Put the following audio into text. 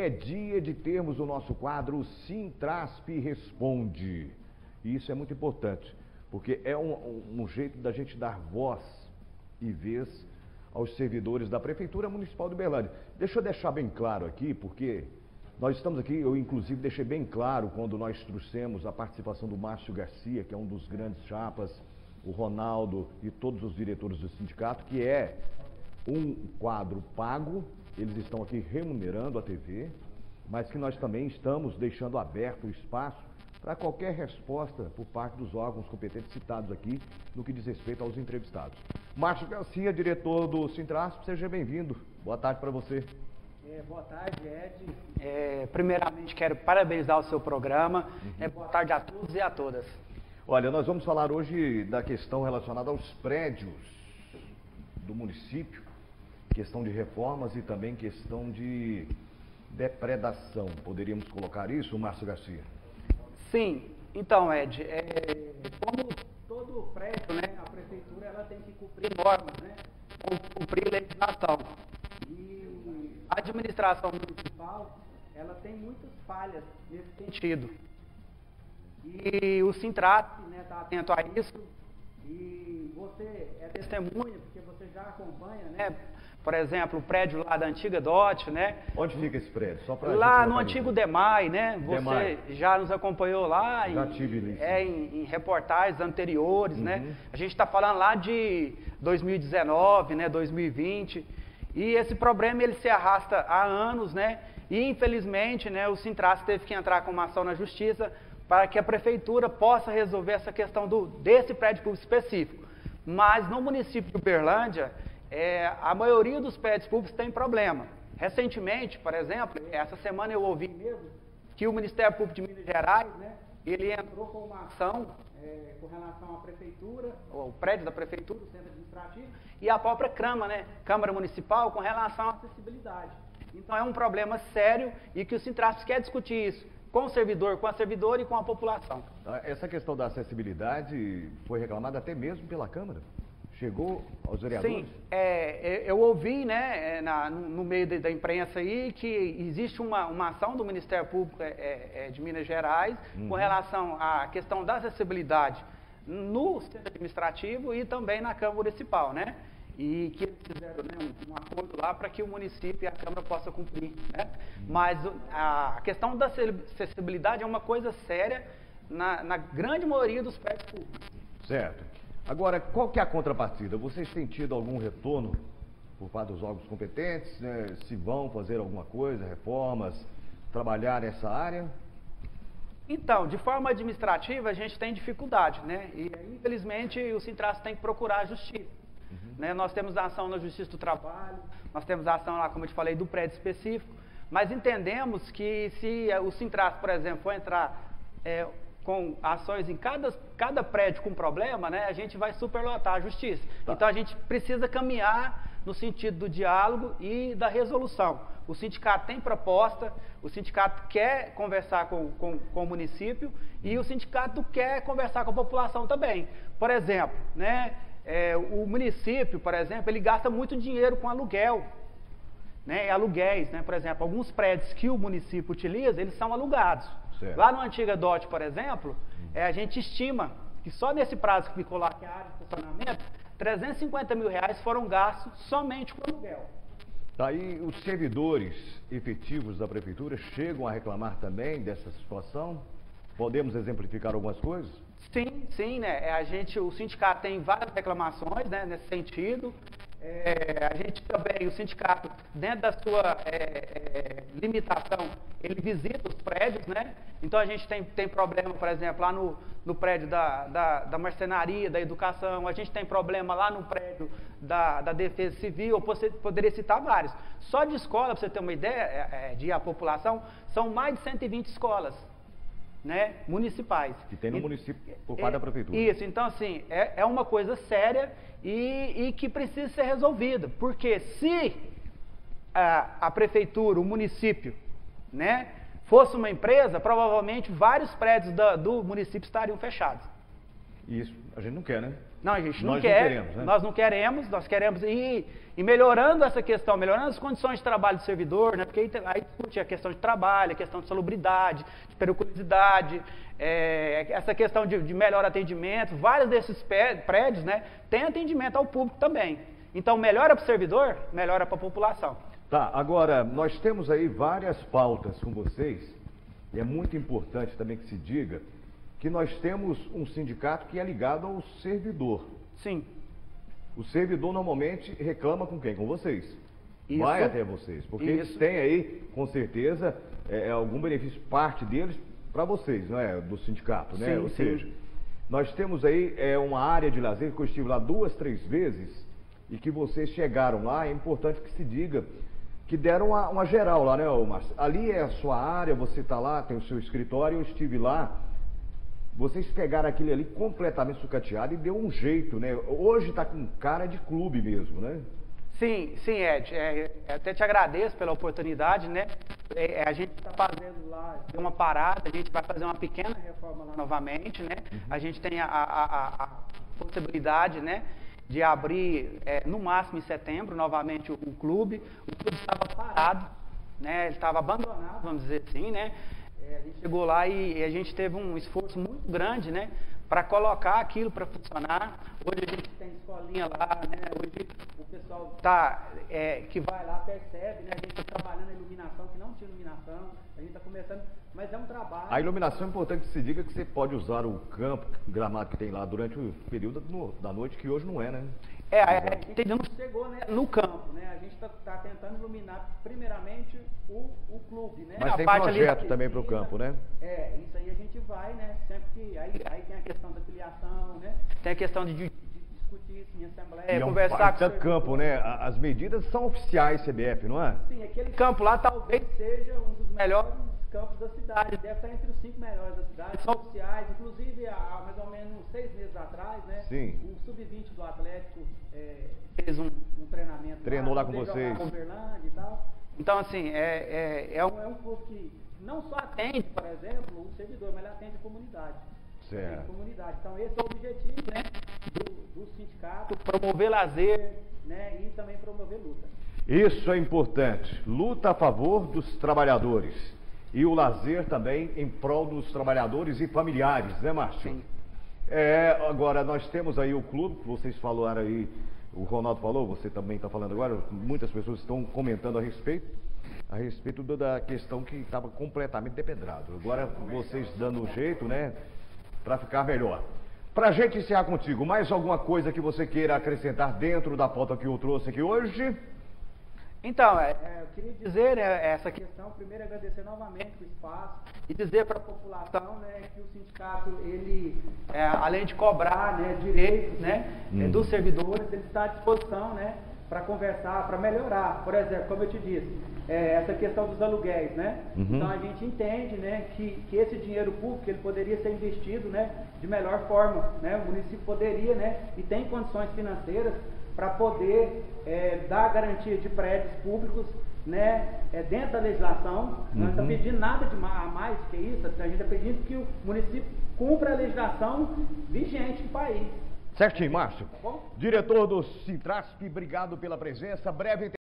é dia de termos o nosso quadro Sintrasp Responde. E isso é muito importante, porque é um jeito da gente dar voz e vez aos servidores da Prefeitura Municipal de Uberlândia. Deixa eu deixar bem claro aqui, porque nós estamos aqui, eu inclusive deixei bem claro quando nós trouxemos a participação do Márcio Garcia, que é um dos grandes chapas, o Ronaldo e todos os diretores do sindicato, que é um quadro pago, eles estão aqui remunerando a TV, mas que nós também estamos deixando aberto o espaço para qualquer resposta por parte dos órgãos competentes citados aqui no que diz respeito aos entrevistados. Márcio Garcia, diretor do Sintrasp, seja bem-vindo. Boa tarde para você. Boa tarde, Ed. Primeiramente, quero parabenizar o seu programa. Boa tarde a todos e a todas. Olha, nós vamos falar hoje da questão relacionada aos prédios do município, questão de reformas e também questão de depredação. Poderíamos colocar isso, Márcio Garcia? Sim. Então, Ed, como todo prédio, né, a prefeitura ela tem que cumprir normas, né, cumprir legislação. E a administração municipal, ela tem muitas falhas nesse sentido. E o Sintrasp, né, está atento a isso. E você é testemunha, porque você já acompanha, né? Por exemplo, o prédio lá da antiga DOT, né? Onde fica esse prédio? Só pra lá no antigo DEMAI, né? Você DEMAI. já nos acompanhou lá já tive em reportagens anteriores, né? A gente está falando lá de 2019, né? 2020. E esse problema ele se arrasta há anos, né? E infelizmente, né, o Sintrasp teve que entrar com uma ação na justiça para que a prefeitura possa resolver essa questão desse prédio público específico. Mas no município de Uberlândia, a maioria dos prédios públicos tem problema. Recentemente, por exemplo, essa semana eu ouvi mesmo que o Ministério Público de Minas Gerais, né, ele entrou com uma ação com relação à prefeitura, o prédio da prefeitura, o centro administrativo, e a própria Câmara, né, Câmara Municipal, com relação à acessibilidade. Então é um problema sério e que o Sintrasp quer discutir isso com o servidor, com a servidora e com a população. Essa questão da acessibilidade foi reclamada até mesmo pela Câmara? Chegou aos vereadores? Sim, eu ouvi, né, no meio da imprensa aí que existe uma ação do Ministério Público de Minas Gerais com relação à questão da acessibilidade no centro administrativo e também na Câmara Municipal, né? E que eles fizeram, né, um acordo lá para que o município e a Câmara possam cumprir, né? Mas a questão da acessibilidade é uma coisa séria na grande maioria dos prédios públicos. Certo. Agora, qual que é a contrapartida? Vocês têm tido algum retorno por parte dos órgãos competentes, né? Se vão fazer alguma coisa, reformas, trabalhar nessa área? Então, de forma administrativa, a gente tem dificuldade, né? E, infelizmente, o Sintrasp tem que procurar a justiça. Né? Nós temos a ação na Justiça do Trabalho, nós temos a ação lá, como eu te falei, do prédio específico, mas entendemos que se o Sintrasp, por exemplo, for entrar com ações em cada prédio com problema, né, a gente vai superlotar a justiça. Tá. Então a gente precisa caminhar no sentido do diálogo e da resolução. O sindicato tem proposta, o sindicato quer conversar com o município e o sindicato quer conversar com a população também. Por exemplo, né, o município, por exemplo, ele gasta muito dinheiro com aluguel, né, aluguéis, né, por exemplo, alguns prédios que o município utiliza, eles são alugados. Certo. Lá no antiga DOT, por exemplo, a gente estima que só nesse prazo que ficou lá, que é a área de estacionamento, 350 mil reais foram gastos somente com aluguel. Daí os servidores efetivos da prefeitura chegam a reclamar também dessa situação? Podemos exemplificar algumas coisas? Sim, né? O sindicato tem várias reclamações, né, nesse sentido. A gente também, o sindicato, dentro da sua limitação, ele visita os prédios, né? Então a gente tem problema, por exemplo, lá no prédio da marcenaria, da educação, a gente tem problema lá no prédio da Defesa Civil, eu poderia citar vários. Só de escola, para você ter uma ideia, de a população, são mais de 120 escolas, né, municipais. Que tem no município por parte da prefeitura. Isso, então assim, é uma coisa séria e que precisa ser resolvida. Porque se a prefeitura, o município, né, fosse uma empresa, provavelmente vários prédios do município estariam fechados. Isso a gente não quer, né? Não, a gente não Nós quer, não queremos, né? nós queremos ir melhorando essa questão, melhorando as condições de trabalho do servidor, né? Porque aí discute a questão de trabalho, a questão de salubridade, de periculosidade, essa questão de melhor atendimento. Vários desses prédios, né, têm atendimento ao público também. Então, melhora para o servidor, melhora para a população. Tá, agora, nós temos aí várias pautas com vocês, e é muito importante também que se diga que nós temos um sindicato que é ligado ao servidor. Sim. O servidor normalmente reclama com quem? Com vocês. Isso. Vai até vocês, porque eles têm aí, com certeza, algum benefício, parte deles, para vocês, não é? Do sindicato, né? Sim, Ou sim. seja, nós temos aí uma área de lazer que eu estive lá 2, 3 vezes e que vocês chegaram lá, é importante que se diga que deram uma geral lá, né, Márcio? Ali é a sua área, você está lá, tem o seu escritório, eu estive lá. Vocês pegaram aquele ali completamente sucateado e deu um jeito, né? Hoje está com cara de clube mesmo, né? Sim, Ed. Até te agradeço pela oportunidade, né? A gente está fazendo lá, deu uma parada, a gente vai fazer uma pequena reforma lá novamente, né? A gente tem a possibilidade, né, de abrir no máximo em setembro novamente o clube. O clube estava parado, né? Ele estava abandonado, vamos dizer assim, né? A gente chegou lá e a gente teve um esforço muito grande, né, para colocar aquilo para funcionar. Hoje a gente tem escolinha lá, né? Hoje o pessoal que vai lá percebe, né? A gente está trabalhando a iluminação, que não tinha iluminação, a gente está começando, mas é um trabalho. A iluminação é importante que se diga que você pode usar o campo, o gramado que tem lá durante o período da noite, que hoje não é, né? A gente ainda não chegou, né, no campo, né? A gente está tentando iluminar primeiramente o clube, né? Mas a tem parte projeto ali também para o campo, né? Isso aí a gente vai, né? Sempre que aí tem a questão da filiação, né? Tem a questão de discutir isso em assembleia, conversar com o campo, né? As medidas são oficiais CBF, não é? Sim, aquele campo lá talvez seja um dos melhores campos da cidade, deve estar entre os 5 melhores da cidade, são oficiais, inclusive há mais ou menos 6 meses atrás, né? Sim. O Sub-20 do Atlético fez um treinamento. Treinou lá com vocês. Com Uberlândia e tal. Então, assim, é um clube que não só atende, por exemplo, o servidor, mas ele atende a comunidade. Certo. Comunidade. Então, esse é o objetivo, né, do sindicato, promover lazer, né, e também promover luta. Isso é importante. Luta a favor dos trabalhadores. E o lazer também em prol dos trabalhadores e familiares, né, Márcio? Sim. Agora, nós temos aí o clube, que vocês falaram aí, o Ronaldo falou, você também está falando agora, muitas pessoas estão comentando a respeito da questão que estava completamente depedrado. Agora, vocês dando um jeito, né, para ficar melhor. Para a gente encerrar contigo, mais alguma coisa que você queira acrescentar dentro da pauta que eu trouxe aqui hoje? Então, eu queria dizer, né, essa questão, primeiro agradecer novamente o espaço e dizer para a população, né, que o sindicato, ele, além de cobrar, né, direitos, né, dos servidores, ele está à disposição, né, para conversar, para melhorar. Por exemplo, como eu te disse, essa questão dos aluguéis, né? Então a gente entende, né, que esse dinheiro público ele poderia ser investido, né, de melhor forma, né? O município poderia, né, e tem condições financeiras para poder dar garantia de prédios públicos, né, dentro da legislação. Não está pedindo nada a mais que isso, a gente está pedindo que o município cumpra a legislação vigente do país. Certinho, Márcio. Tá bom? Diretor do Sintrasp, obrigado pela presença. Breve